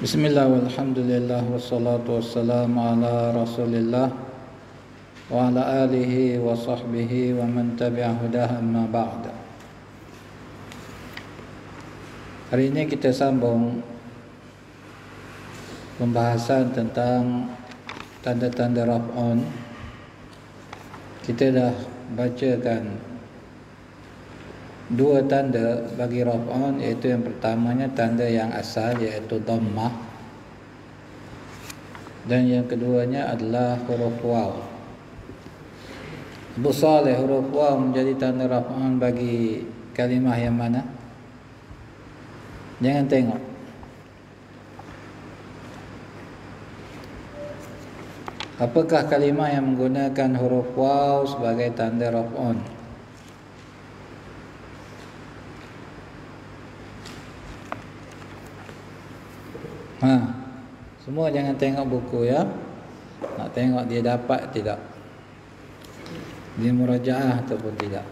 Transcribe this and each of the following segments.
Bismillah walhamdulillah wassalatu wassalamu ala rasulillah wa ala alihi wa sahbihi wa man tabi'a hudah amma ba'da. Hari ini kita sambung pembahasan tentang tanda-tanda raf'un. Kita dah bacakan dua tanda bagi raf'un, iaitu yang pertamanya tanda yang asal iaitu dhammah, dan yang keduanya adalah huruf waw. Abu Saleh, huruf waw menjadi tanda raf'un bagi kalimah yang mana? Jangan tengok. Apakah kalimah yang menggunakan huruf waw sebagai tanda raf'un? Semua jangan tengok buku ya. Nak tengok dia dapat tidak, dia murajaah ataupun tidak.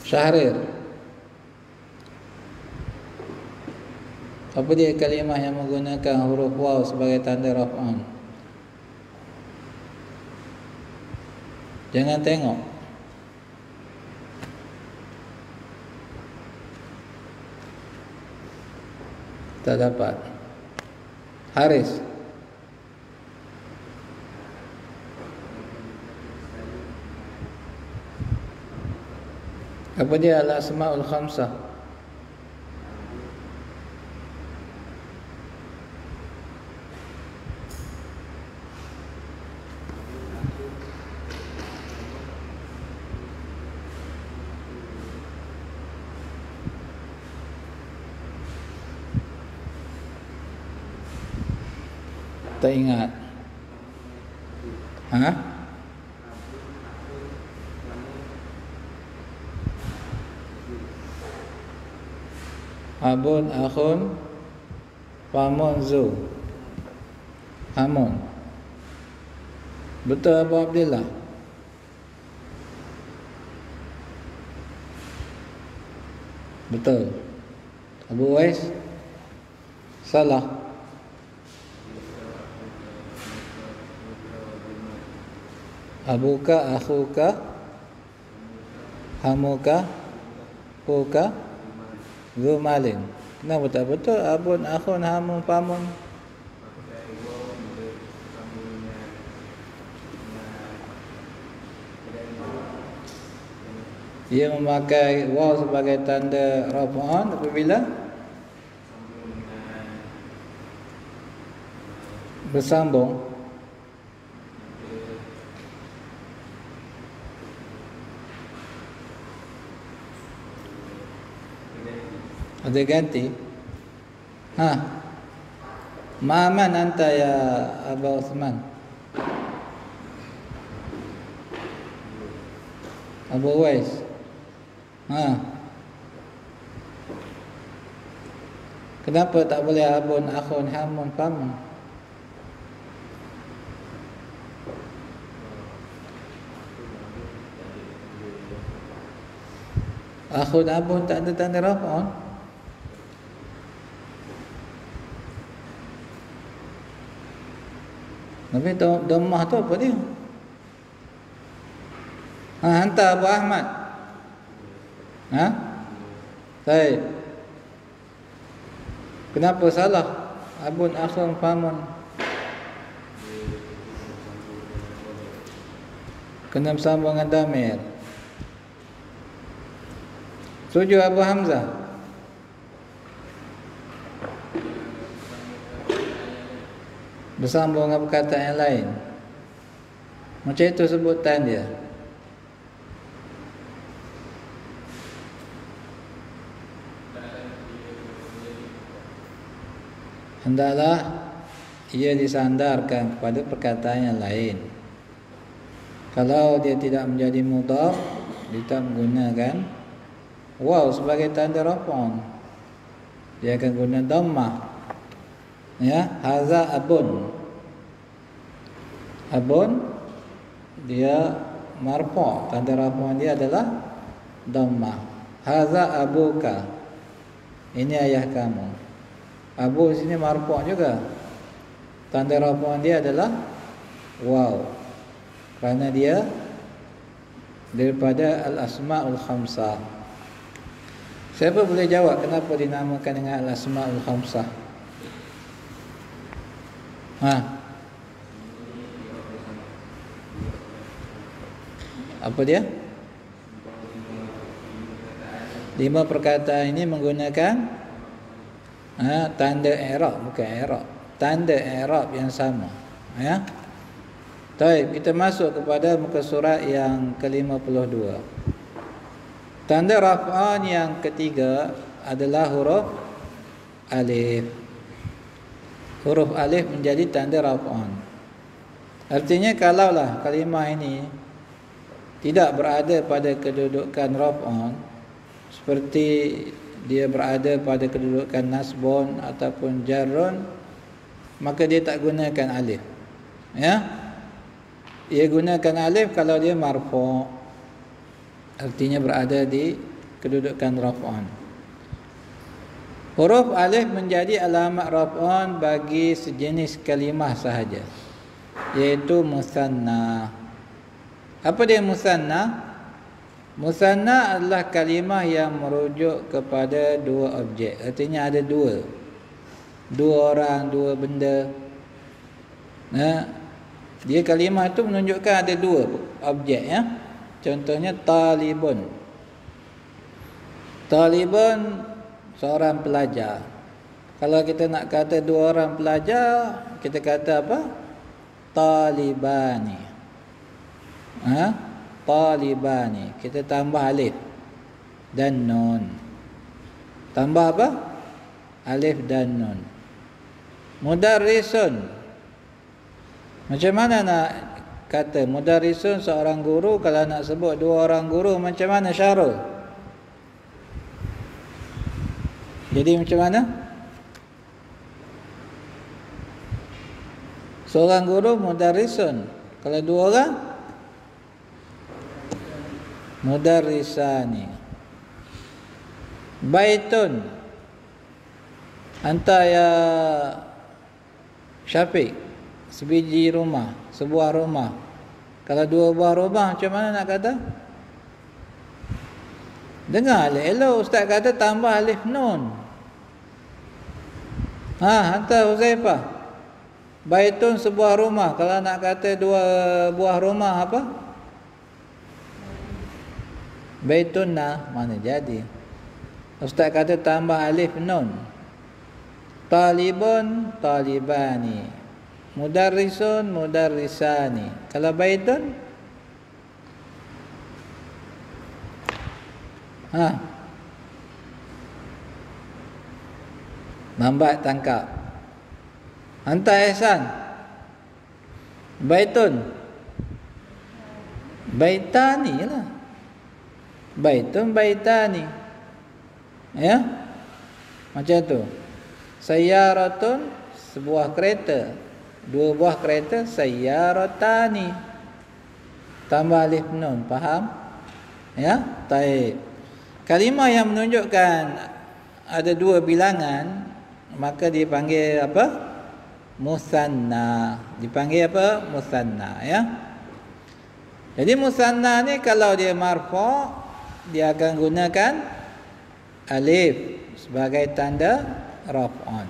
Syahrir, apa dia kalimah yang menggunakan huruf waw sebagai tanda raf'un? Jangan tengok. Tak dapat. Haris, apa dia al-asma'ul khamsah? Tak ingat. Abun, akhun, famun, zu. Amun. Betul Abu Abdillah? Betul. Abu Wais? Salah. Abuka, akhuka, hamuka, huka, zumalin. Kenapa tak betul? Abun, akhun, hamun, pamun. Ia memakai waw sebagai tanda raf'un apabila bersambung. Ada ganti. Ma'aman anta ya Abu Uthman? Abu Wais. Kenapa tak boleh abun, akhun, hamun, famun? Akhun, abun tak ada tanda raf'un. Tapi dhammah tu apa dia? Hantar Abu Ahmad. Baik. Kenapa salah? Abun, akhun, famun. Kena bersambung dengan damir. Setuju Abu Hamzah? Bersambung dengan perkataan yang lain. Macam itu sebutan dia. Hendaklah ia disandarkan kepada perkataan yang lain. Kalau dia tidak menjadi mudhaf, dia menggunakan waw sebagai tanda raf'un. Dia akan guna dhammah. Ya, haza abun. Abun dia marfu', tanda rafu'an dia adalah dhammah. Hadza abuka, ini ayah kamu. Abu sini marfu' juga, tanda rafu'an dia adalah waw, kerana dia daripada al-asma'ul khamsah. Siapa boleh jawab kenapa dinamakan dengan al-asma'ul khamsah? Apa dia? 5 perkataan ini menggunakan tanda i'rab, bukan i'rab, tanda i'rab yang sama, ya. Baik, kita masuk kepada muka surat yang ke-52. Tanda raf'an yang ketiga adalah huruf alif. Huruf alif menjadi tanda raf'an. Artinya kalaulah kalimah ini tidak berada pada kedudukan raf'an, seperti dia berada pada kedudukan nasbun ataupun jarrun, maka dia tak gunakan alif, ya. Ia gunakan alif kalau dia marfu', artinya berada di kedudukan raf'an. Huruf alif menjadi alamat raf'an bagi sejenis kalimah sahaja, iaitu musanna. Apa dia musanna? Musanna adalah kalimah yang merujuk kepada dua objek. Artinya ada dua orang, dua benda. Dia kalimah itu menunjukkan ada dua objek, ya. Contohnya talibun. Talibun seorang pelajar. Kalau kita nak kata dua orang pelajar, kita kata apa? Talibani. Talibani. Kita tambah alif dan nun. Tambah apa? Alif dan nun. Mudarrisun. Macam mana nak kata mudarrisun seorang guru? Kalau nak sebut dua orang guru, macam mana Syarul? Jadi macam mana? Seorang guru mudarrisun. Kalau dua orang, mudarrisani. Baitun. Anta ya Syafiq, sebiji rumah, sebuah rumah. Kalau dua buah rumah, macam mana nak kata? Dengar elok ustaz kata tambah alif nun. Hantar Huzaifah. Baitun sebuah rumah. Kalau nak kata dua buah rumah apa? Baitunna, mana jadi? Ustaz kata tambah alif nun. Talibun, talibani. Mudarrisun, mudarrisani. Kalau baitun, lambat tangkap. Hantar Ihsan. Baitun, baitani lah. Baitun, baitani, ya, macam tu. Sayyaratun, sebuah kereta. Dua buah kereta, sayyaratani. Tambah alif nun, faham? Ya, baik. Kalimah yang menunjukkan ada dua bilangan, maka dipanggil apa? Musanna. Dipanggil apa? Musanna, ya. Jadi musanna ni kalau dia marfu', dia akan gunakan alif sebagai tanda raf'an.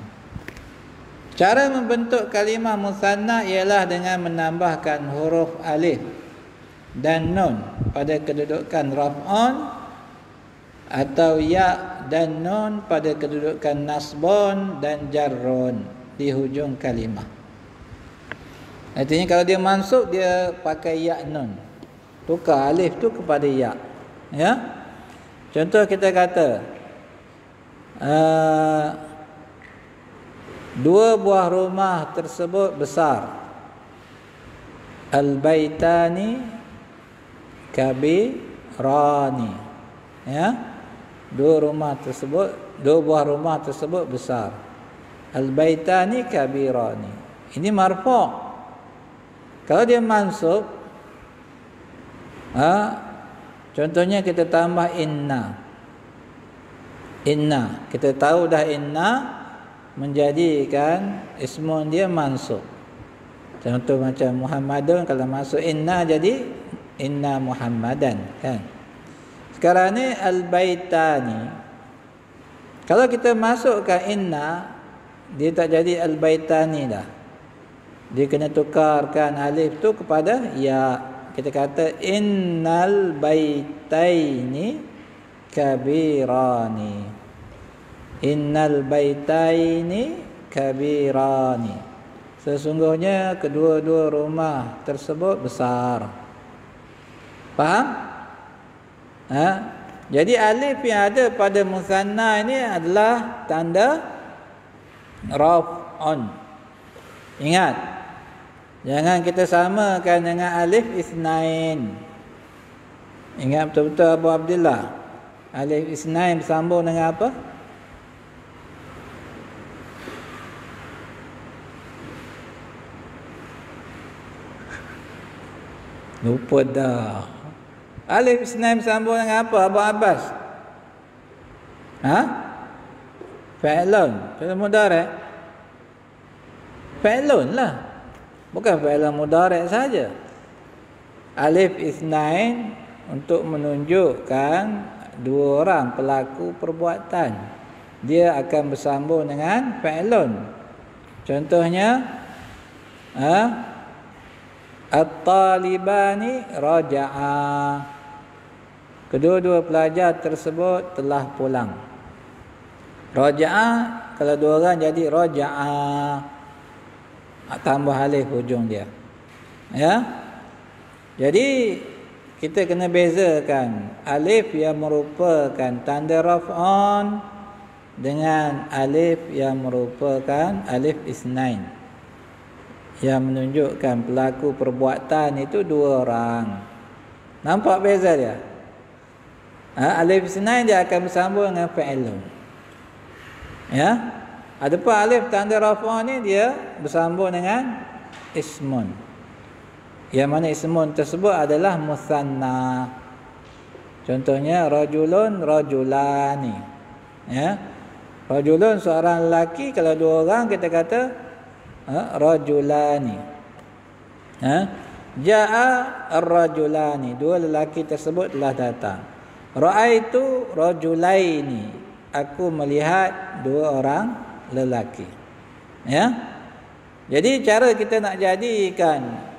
Cara membentuk kalimah musanna ialah dengan menambahkan huruf alif dan nun pada kedudukan raf'an, atau ya dan nun pada kedudukan nasbun dan jarrun di hujung kalimah. Artinya kalau dia mansub, dia pakai ya nun, tukar alif tu kepada ya. Ya, contoh kita kata dua buah rumah tersebut besar. Al-baitani kabirani. Ya, dua buah rumah tersebut besar. Al-baitani kabirani. Ini marfu'. Kalau dia mansub, Contohnya kita tambah inna. Inna, kita tahu dah inna menjadikan ismun dia mansub. Contoh macam Muhammadun, kalau masuk inna jadi inna Muhammadan, kan? Sekarang ni al-baitani, kalau kita masukkan inna, dia tak jadi al-baitani dah. Dia kena tukarkan alif tu kepada ya. Kita kata innal baitaini kabirani. Innal baitaini kabirani. Sesungguhnya kedua-dua rumah tersebut besar. Faham? Jadi alif yang ada pada musanna ini adalah tanda raf'un. Ingat, jangan kita samakan dengan alif isnain. Ingat betul-betul Abu Abdullah. Alif isnain bersambung dengan apa? Lupa dah. Alif isnain bersambung dengan apa, Abu Abbas? Fa'lun. Fi'il mudhari'. Fa'lun lah. Bukan fi'il mudhari' saja. Alif isnain untuk menunjukkan dua orang pelaku perbuatan. Dia akan bersambung dengan fa'lun. Contohnya at-talibani raja'a. Kedua-dua pelajar tersebut telah pulang. Raja'a, kalau dua orang jadi raja'a, tambah alif hujung dia. Ya. Jadi kita kena bezakan alif yang merupakan tanda raf'un dengan alif yang merupakan alif isnain, yang menunjukkan pelaku perbuatan itu dua orang. Nampak beza dia? Alif isnain dia akan bersambung dengan fa'ilun. Ya. Adapun alif tanda raf'un ni dia bersambung dengan ismun. Yang mana ismun tersebut adalah musanna. Contohnya rajulun rajulani. Ya. Rajulun seorang lelaki, kalau dua orang kita kata rajulani. Ja'a ar-rajulani, dua lelaki tersebut telah datang. Ra'aitu rajulaini, aku melihat dua orang lelaki. Ya. Jadi cara kita nak jadikan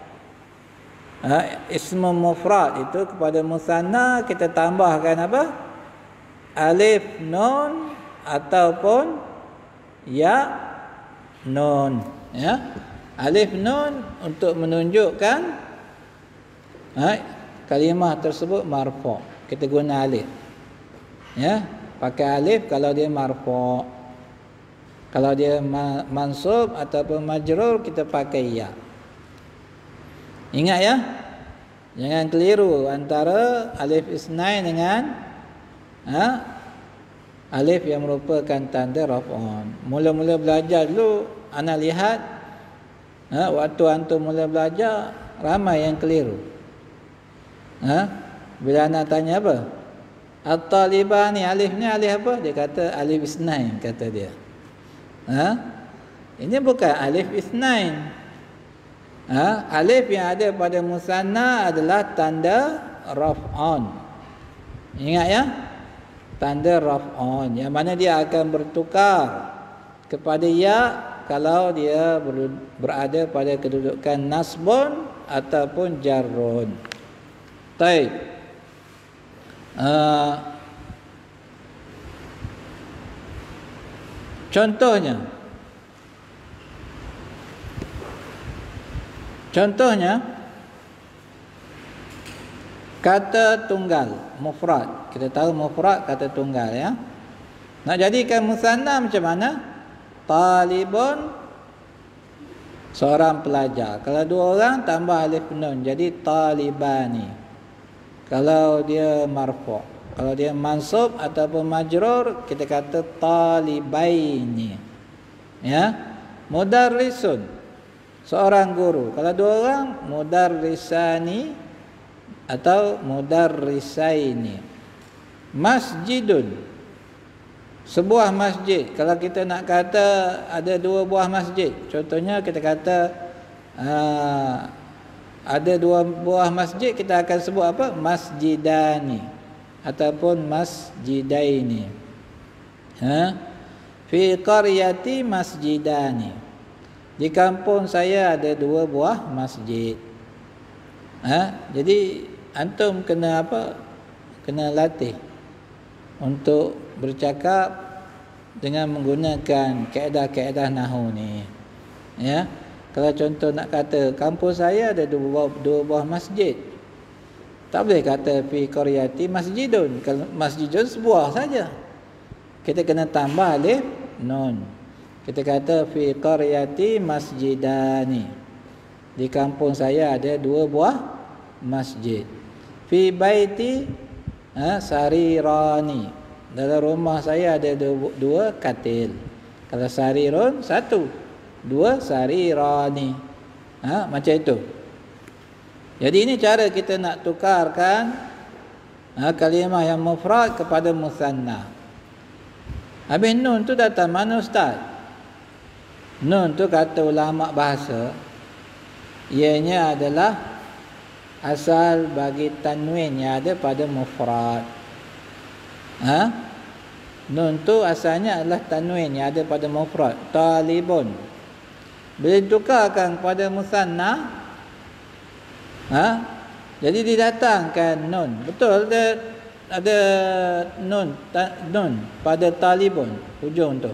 ismu mufrad itu kepada musanna, kita tambahkan apa? Alif nun ataupun ya nun. Ya. Alif nun untuk menunjukkan kalimah tersebut marfu'. Kita guna alif. Ya, pakai alif kalau dia marfu'. Kalau dia mansub ataupun majrur, kita pakai ya. Ingat ya, jangan keliru antara alif isnain dengan alif yang merupakan tanda raf'un. Mula-mula belajar dulu, ana lihat waktu antum mula belajar ramai yang keliru. Bila anak tanya apa? At-talibani, alif ni alif apa? Dia kata alif isnain, kata dia. Ini bukan alif isnain. Alif yang ada pada musanna adalah tanda raf'un. Ingat ya? Tanda raf'un, yang mana dia akan bertukar kepada ya kalau dia berada pada kedudukan nasbun ataupun jarrun. Baik. Contohnya kata tunggal, mufrad. Kita tahu mufrad kata tunggal ya. Nak jadikan musanna macam mana? Talibun, seorang pelajar. Kalau dua orang tambah alif nun jadi talibani. Kalau dia marfu', kalau dia mansub ataupun majrur, kita kata talibaini. Ya. Mudarrisun, seorang guru. Kalau dua orang, mudarrisani, atau mudarrisaini. Masjidun, sebuah masjid. Kalau kita nak kata ada dua buah masjid, contohnya kita kata ada dua buah masjid, kita akan sebut apa? Masjidani ataupun masjidaini. Fi qaryati masjidani, di kampung saya ada dua buah masjid. Jadi antum kena apa? Kena latih untuk bercakap dengan menggunakan kaedah-kaedah nahwu ni. Ya. Kalau contoh nak kata kampung saya ada dua buah masjid, tak boleh kata fi qaryati masjidun. Kalau masjidun sebuah saja, kita kena tambah alif nun. Kita kata fi qaryati masjidani, di kampung saya ada dua buah masjid. Fi baiti sarirani, dalam rumah saya ada dua katil. Kalau sarirun satu, dua sarirani. Macam itu. Jadi ini cara kita nak tukarkan kalimah yang mufrad kepada musanna. Habis nun tu datang mana ustaz? Nun tu kata ulama bahasa, ianya adalah asal bagi tanwin yang ada pada mufrad. Nun tu asalnya adalah tanwin yang ada pada mufrad. Talibun, bila ditukarkan kepada musanna, jadi didatangkan nun. Betul ada nun pada talibun hujung tu.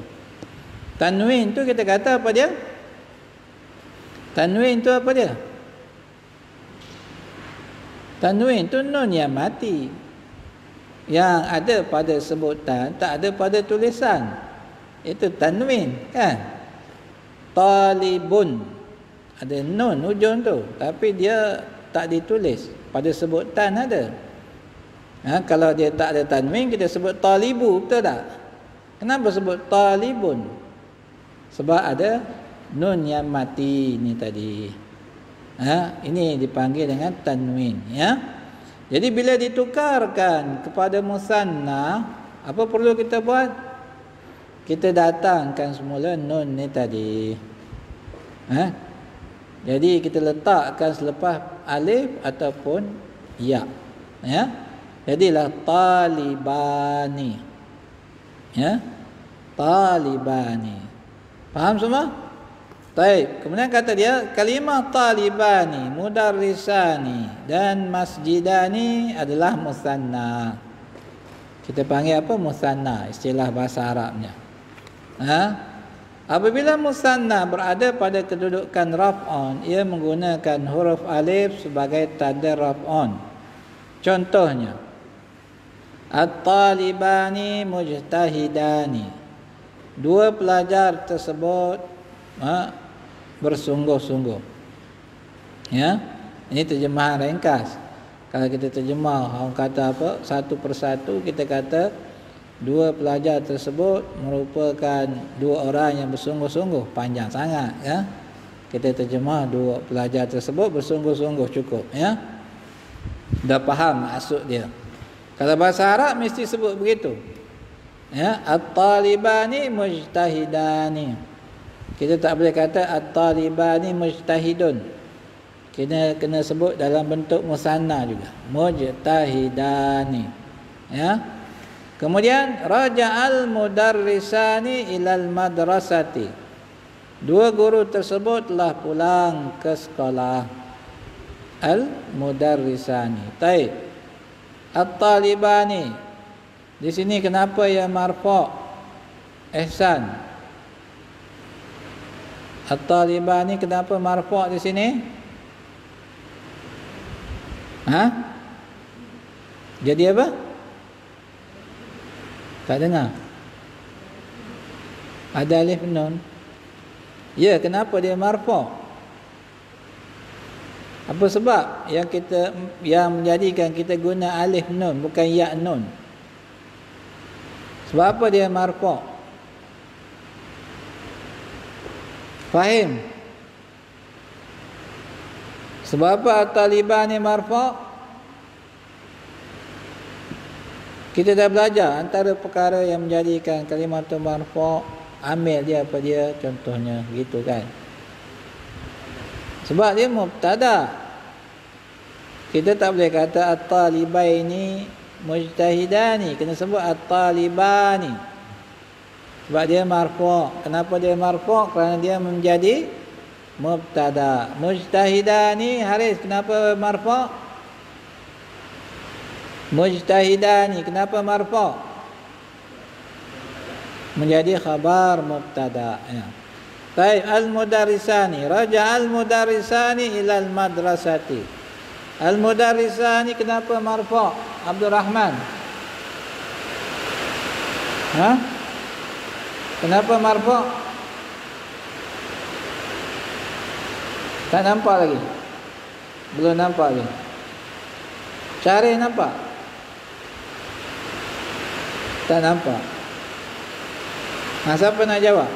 Tanwin tu kita kata apa dia? Tanwin tu apa dia? Tanwin tu nun yang mati, yang ada pada sebutan, tak ada pada tulisan. Itu tanwin, kan? Talibun, ada nun hujung tu, tapi dia tak ditulis, pada sebutan ada. Kalau dia tak ada tanwin, kita sebut talibu, betul tak? Kenapa sebut talibun? Sebab ada nun yang mati ni tadi. Ini dipanggil dengan tanwin, ya. Jadi bila ditukarkan kepada musanna, apa perlu kita buat? Kita datangkan semula nun ni tadi. Jadi kita letakkan selepas alif ataupun ya. Ya. Jadilah talibani. Ya. Talibani. Faham semua? Baik, kemudian kata dia kalimah talibani, mudarrisani dan masjidani adalah musanna. Kita panggil apa? Musanna, istilah bahasa Arabnya. Apabila musanna berada pada kedudukan raf'un, ia menggunakan huruf alif sebagai tanda raf'un. Contohnya, at-talibani mujtahidani. Dua pelajar tersebut bersungguh-sungguh. Ya, ini terjemahan ringkas. Kalau kita terjemah, orang kata apa? Satu persatu kita kata dua pelajar tersebut merupakan dua orang yang bersungguh-sungguh. Panjang sangat, ya. Kita terjemah dua pelajar tersebut bersungguh-sungguh cukup, ya. Dah faham maksud dia. Kalau bahasa Arab mesti sebut begitu. Ya, at-talibani mujtahidani. Kita tak boleh kata at-talibani mujtahidun. Kena sebut dalam bentuk musanna juga. Mujtahidani. Ya. Kemudian raja'al mudarrisani ilal madrasati. Dua guru tersebut telah pulang ke sekolah. Al-mudarrisani. Baik. At-talibani. Di sini kenapa yang marfu'? Ihsan. At-talibani kenapa marfu' di sini? Jadi apa? Tak dengar. Ada alif nun. Ya, kenapa dia marfu'? Apa sebab yang menjadikan kita guna alif nun bukan ya nun? Sebab apa dia marfu'? Fahim? Sebab apa at-talibani marfu'? Kita dah belajar antara perkara yang menjadikan kalimatun marfu', ambil dia apa dia, contohnya gitu kan. Sebab dia mubtada. Kita tak boleh kata at-talibaini mujtahidani, kena sebut at-talibani. Sebab dia marfu'. Kenapa dia marfu'? Kerana dia menjadi mubtada. Mujtahidani, Haris, kenapa marfu'? Mujtahidani, kenapa marfu'? Menjadi khabar mubtada ya. Baik, al-mudarrisani, raja al-mudarrisani ila al-madrasati. Al-mudarrisani kenapa marfu'? Abdul Rahman. Ha? Kenapa marfu'? Tak nampak lagi. Belum nampak lagi. Cari nampak? Tak nampak. Siapa nak jawab?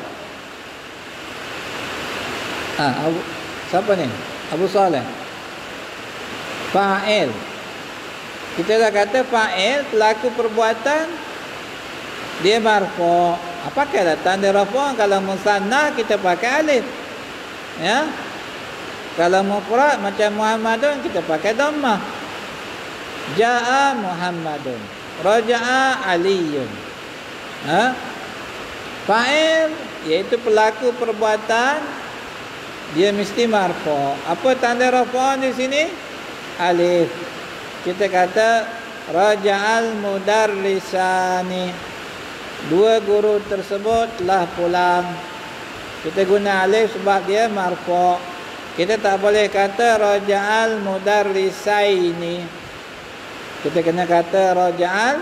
Siapa ni? Abu Saleh. Fa'il. Kita dah kata fa'il, pelaku perbuatan, dia marfu'. Apakah tanda rafu'? Kalau musanna kita pakai alif. Ya. Kalau mufrad macam Muhammadun kita pakai dhammah. Ja'a Muhammadun, raja'a Aliyun. Fa'il iaitu pelaku perbuatan, dia mesti marfu'. Apa tanda rafu' di sini? Alif. Kita kata raja'al mudarrisani, dua guru tersebut telah pulang. Kita guna alif sebab dia marfu'. Kita tak boleh kata raja'al mudarrisaini. Kita kena kata raja'al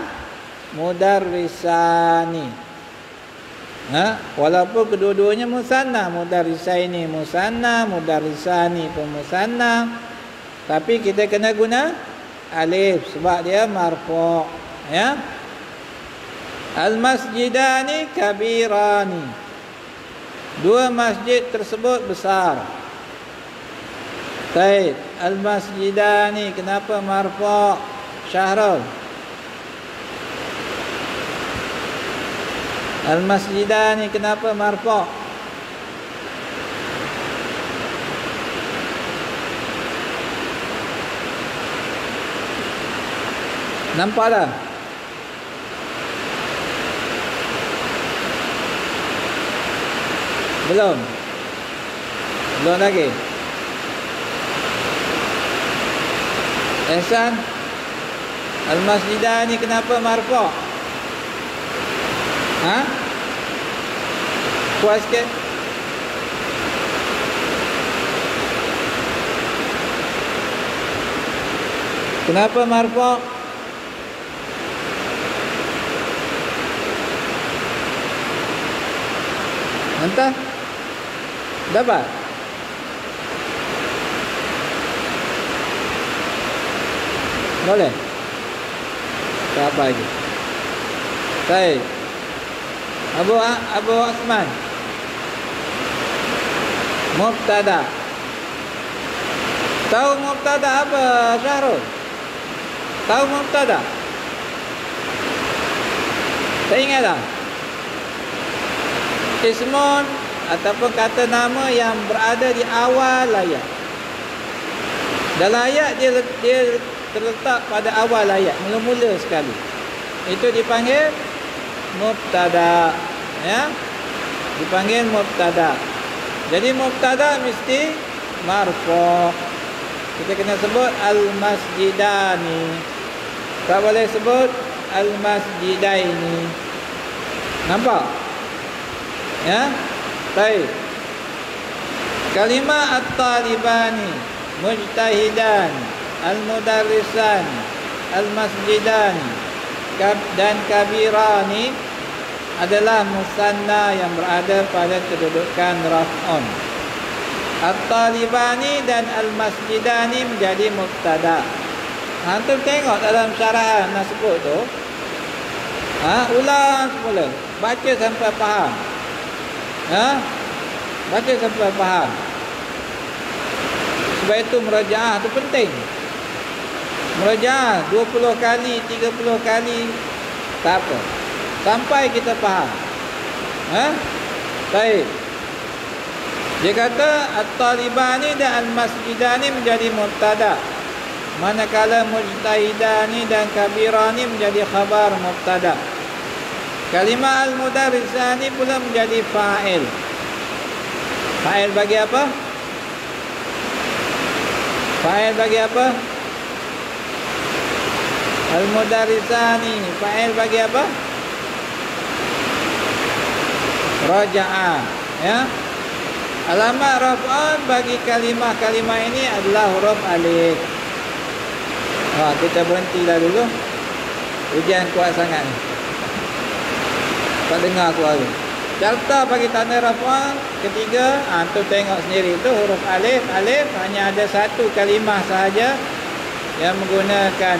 mudarrisani. Walaupun kedua-duanya musanna, mudarrisaini musanna, mudarrisani pun musanna, tapi kita kena guna alif sebab dia marfu'. Ya. Al-masjidani kabirani, dua masjid tersebut besar. Baik, al-masjidani kenapa marfu'? Syahrul. Al-masjidani kenapa marfu'? Nampak tak? Belum? Belum lagi? Ehsan, al-masjidani kenapa marfu'? Puas sikit? Kenapa marfu'? Entah? Dapat? Boleh? Tak apa lagi. Baik. Abu Osman. Mubtada. Tahu mubtada apa, Syahrul? Tahu mubtada? Tak ingat tak? Ismun ataupun kata nama yang berada di awal ayat. Dalam ayat dia terletak pada awal ayat, mula-mula sekali. Itu dipanggil mubtada. Ya. Dipanggil mubtada. Jadi mubtada mesti marfu'. Kita kena sebut al-masjidani. Tak boleh sebut al-masjidaini. Nampak? Ya. Baik. Kalimah at-talibani, mujtahidan, al-mudarrisan, al-masjidani dan kabirani adalah musanna yang berada pada kedudukan raf'un. At-talibani dan al-masjidani menjadi mubtada. Antum tengok dalam syarahan nak sebut tu. Ulang semula. Baca sampai faham. Baca sampai faham. Sebab itu merajaah tu penting. Merajaah 20 kali, 30 kali Tak apa. Sampai kita faham. Baik. Dia kata at-talibani dan al-masjidani menjadi mubtada. Manakala mujtahidani dan kabirani menjadi khabar mubtada. Kalimah al-mudarrisani pula menjadi fa'il. Fa'il bagi apa? Fa'il bagi apa? Al-mudarrisani. Fa'il bagi apa? Raja'a. Ya. Alamat raf'an bagi kalimah-kalimah ini adalah huruf alif. Kita berhentilah dulu. Hujan kuat sangat ni. Tak dengar suara. Carta bagi tanda raf'an ketiga, tu tengok sendiri tu huruf alif. Alif hanya ada satu kalimah sahaja yang menggunakan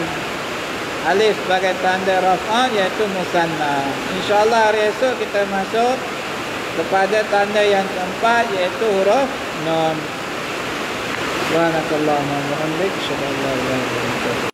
alif sebagai tanda raf'an, iaitu musanna. InsyaAllah hari esok kita masuk kepada tanda yang keempat, iaitu huruf nun. Subhanakallahumma wa bihamdika, asyhadu an la ilaha illa anta